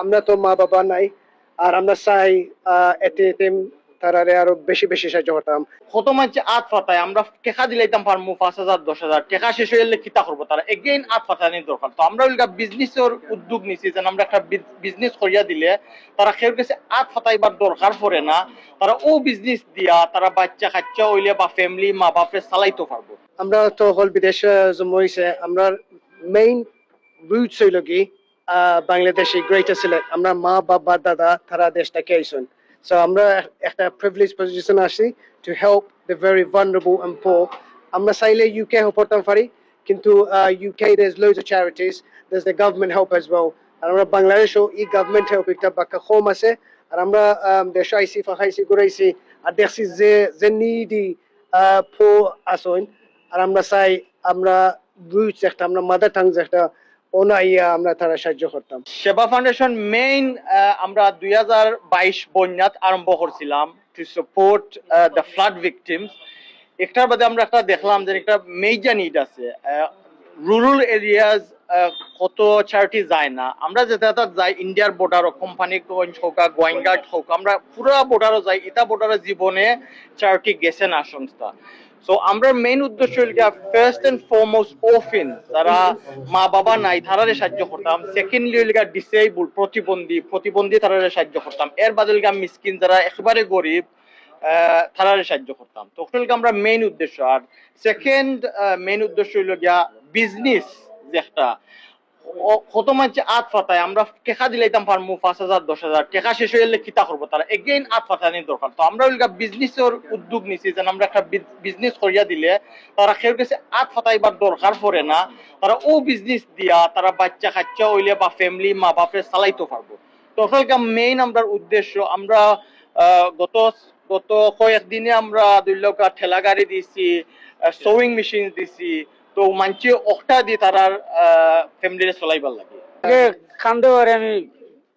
আমরা তো মা বাবা নাই, আর আমরা চাই এতে এতিম তারারে আরো বেশি বেশি সাহায্য করতাম। কত মানুষ আত ফাটায়, আমরা টেকা দিলাইতাম পারমু 5,000 10,000 টেকা শেষ হয়ে গেলে কিতা করবো, তারা এগেইন আত ফাটানি দরকার। তো আমরা ওইটা বিজনেসের উদ্যোগ নিছি যে আমরা একটা বিজনেস করিয়া দিলে তারা কেউ কাছে আত ফাটাইবার দরকার পড়ে না, তারা ও বিজনেস দিয়া তারা বাচ্চা কাচ্চা হইলে বা ফ্যামিলি মা বাপে চালাইতে পারবো। আমরা তো হল বিদেশে জন্ম হয়েছে, আমরা মেইন রুটস হইল কি বাংলাদেশি গ্রেটার সিলেট। আমরা মা বাবা দাদা তারা দেশটাকে আইসন, সো আমরা একটা প্রিভিলেজ পজিশন আসি to help the very vulnerable and poor. আমরা চাইলে ইউকে হেল্প করতে পারি, কিন্তু UK there's loads of charities, there's the government help as well। আর আমরা বাংলাদেশও ই গভর্নমেন্ট হেল্প একটা বাক্কা কম আছে। আর আমরা দেশ আইসি ফাঁকাইছি ঘুরাইছি, আর দেখছি যে যে নিডি পো আসন। আর আমরা চাই আমরা রুটস একটা, আমরা মাদার টাং একটা ওনাইয়া আমরা তারা সাহায্য করতাম। সেবা ফাউন্ডেশন মেইন আমরা 2022 বন্যাত আরম্ভ করছিলাম to support the flood victims. একটার বাদে আমরা একটা দেখলাম যে একটা মেজর নিড আছে রুরাল এরিয়াজ। কত চ্যারিটি যায় না, আমরা যেটা যাই ইন্ডিয়ার বর্ডারও কোম্পানিগঞ্জ হোক গোয়াইনঘাট হোক, আমরা পুরো বর্ডারও যাই, এটা বর্ডারে জীবনে চ্যারিটি গেছে না সংস্থা। সো আমরা মেইন উদ্দেশ্য ফার্স্ট এন্ড ফরমোস্ট ওফিন যারা মা বাবা নাই তারারে সাহায্য করতাম। সেকেন্ডলি ডিসেবল প্রতিবন্ধী তারারে সাহায্য করতাম। এর বাদে মিসকিন যারা একেবারে গরিব তারারে সাহায্য করতাম। তো আমরা মেইন উদ্দেশ্য। আর সেকেন্ড মেইন উদ্দেশ্য হইল গিয়া বিজনেস, যে একটা কত মানুষ আত ফাটায়, আমরা টেকা দিলাইতাম পারমু 5,000 10,000 টেকা শেষ হয়ে গেলে কিতা করবো, তারা এগেইন আত ফাটানি দরকার। তো আমরা ওইটা বিজনেসের উদ্যোগ নিছি যে আমরা একটা বিজনেস করিয়া দিলে তারা কেউ কাছে আত ফাটাইবার দরকার পড়ে না, তারা ও বিজনেস দিয়া তারা বাচ্চা কাচ্চা হইলে বা ফ্যামিলি মা বাপে চালাইতে পারবো। তো মেইন আমরা উদ্দেশ্য। আমরা গত গত কয়েকদিনে আমরা 2 লাখ ঠেলা গাড়ি দিছি, সোয়িং মেশিন দিছি। তো মানছে অক্টা দি তারার ফ্যামিলিরে চলাইবার লাগে। আগে খান্দে পারে আমি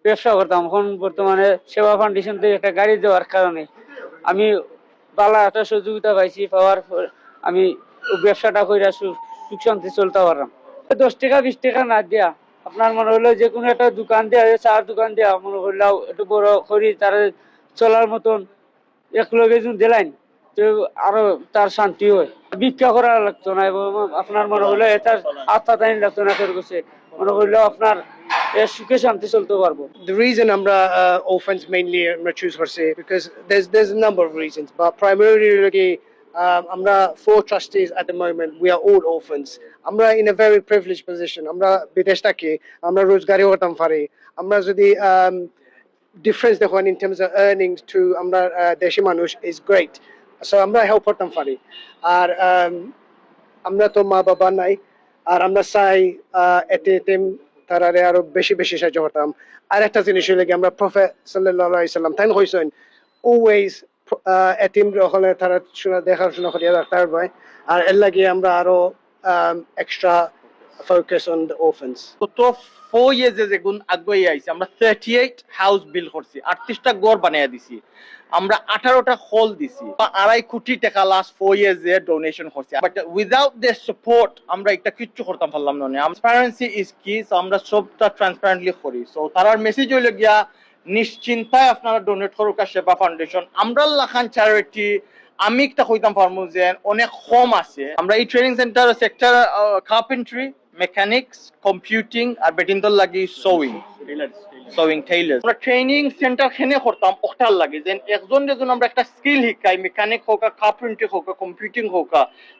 ব্যবসা করতাম, এখন বর্তমানে সেবা ফাউন্ডেশন থেকে একটা গাড়ি দেওয়ার কারণে আমি বালা একটা সহযোগিতা পাইছি, পাওয়ার পর আমি ব্যবসাটা কইরা সুখ শান্তি চলতে পারলাম। 10 টাকা 20 টাকা না দিয়া আপনার মনে হলো যে কোনো একটা দোকান দেওয়া, চার দোকান দেওয়া মনে করলেও একটু বড় করি তার চলার মতন এক লগে যদি দিলাইন তো আরো তার শান্তি হয়, ভিক্ষা করা লাগতো না। এবং আপনার মনে হলো এটার আত্মা তাই লাগতো না, ফের গেছে মনে করলেও আপনার সুখে শান্তি চলতে পারবো। The reason আমরা orphans mainly আমরা choose করছি because there's a number of reasons, but primarily আমরা 4 trustees at the moment, we are all orphans. আমরা in a very privileged position, আমরা বিদেশ থাকি, আমরা রোজগারি করতাম পারি। আমরা যদি difference দেখুন in terms of earnings to আমরা দেশি মানুষ is great, so আমরা help করতাম পারি। আর আমরা তো মা বাবা নাই, আর আমরা চাই এতে এতিম তারারে আরো বেশি বেশি সাহায্য করতাম। আর একটা জিনিস হইলে আমরা প্রফেট সাল্লাল্লাহু আলাইহি সাল্লাম তাই কইছেন অলওয়েজ এতিম হলে তারা দেখাশোনা করিয়া রাখতে হবে। আর এর লাগে আমরা আরো extra focus on the orphans। গত 4 years যে গুণ আগুয়ে আইছে, আমরা 38 হাউস বিল্ড করছি, 38টা ঘর বানাইয়া দিছি, আমরা 18টা হল দিছি, 2.5 কোটি টাকা লাস্ট 4 years এ ডোনেশন করছি। বাট উইদাউট দ্য সাপোর্ট আমরা একটা কিচ্ছু করতে পারলাম না। ট্রান্সপারেন্সি ইজ কি, আমরা সবটা ট্রান্সপারেন্টলি করি। সো তারার মেসেজ হইল গিয়া নিশ্চিন্তায় আপনারা ডোনেট করুক সেবা ফাউন্ডেশন। আমরা লাখান চ্যারিটি আমি একটা কইতাম পারমু যে অনেক কম আছে। আমরা এই training centre sector carpentry, mechanics, computing আর বেটিনতল লাগি সোয়িং টেইলার্স। আমরা ট্রেনিং সেন্টার খেনে করতাম ওটার লাগে যে একজন যেজন আমরা একটা স্কিল শিখাই, মেকানিক হোক কার্পেন্ট্রি হোক কম্পিউটিং হোক,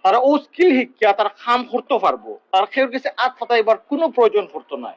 তারা ও স্কিল শিক্ষা তারা কাম করতে পারবো, তার কেউ কাছে আত ফাটাইবার কোনো প্রয়োজন পড়তো না।